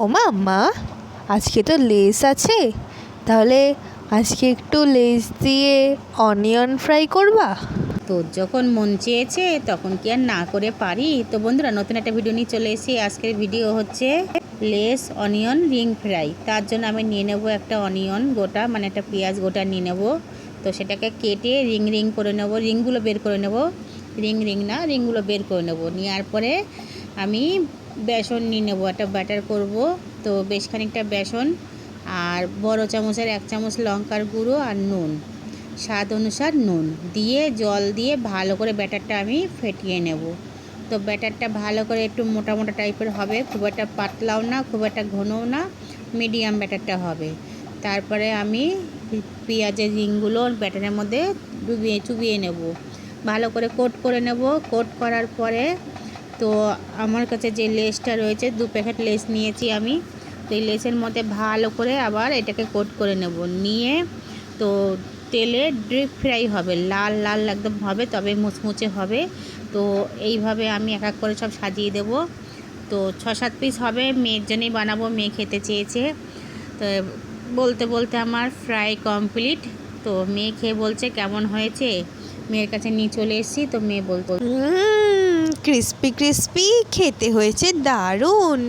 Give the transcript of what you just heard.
ওমা মা, আজকে তো লেস আছে, তাহলে আজকে একটু লেস দিয়ে অনিয়ন ফ্রাই করবা? তোর যখন মন চেয়েছে তখন কি আর না করে পারি। তো বন্ধুরা, নতুন একটা ভিডিও নিয়ে চলে এসেছি। আজকের ভিডিও হচ্ছে লেস অনিয়ন রিং ফ্রাই। তার জন্য আমি নিয়ে নেবো একটা অনিয়ন গোটা, মানে একটা পেঁয়াজ গোটা নিয়ে নেবো। তো সেটাকে কেটে রিং রিং করে নেবো, রিংগুলো বের করে নেবো, রিংগুলো বের করে নেবো। নেওয়ার পরে আমি বেসন নিয়ে নেবো, একটা ব্যাটার করব। তো বেশ খানিকটা বেসন আর বড় চামচের 1 চামচ লঙ্কার গুঁড়ো আর নুন, স্বাদ অনুসার নুন দিয়ে জল দিয়ে ভালো করে ব্যাটারটা আমি ফেটিয়ে নেব। তো ব্যাটারটা ভালো করে একটু মোটা মোটা টাইপের হবে, খুব একটা পাতলাও না, খুব একটা ঘনও না, মিডিয়াম ব্যাটারটা হবে। তারপরে আমি পেঁয়াজের রিংগুলো ব্যাটারের মধ্যে চুবিয়ে নেব, ভালো করে কোট করে নেব। কোট করার পরে তো আমার কাছে যে লেসটা রয়েছে, 2 প্যাকেট লেস নিয়েছি আমি। তো এই লেসের মধ্যে ভালো করে আবার এটাকে কোট করে নেব। নিয়ে তো তেলে ডিপ ফ্রাই হবে, লাল লাল একদম হবে, তবে মুচমুচে হবে। তো এইভাবে আমি এক এক করে সব সাজিয়ে দেব। তো 6-7 পিস হবে, মেয়ের জন্যই বানাবো, মেয়ে খেতে চেয়েছে। তো বলতে বলতে আমার ফ্রাই কমপ্লিট। তো মেয়ে খেয়ে বলছে কেমন হয়েছে, মেয়ের কাছে নিয়ে চলে এসেছি। তো মেয়ে বলতো ক্রিস্পি ক্রিস্পি, খেতে হয়েছে দারুণ।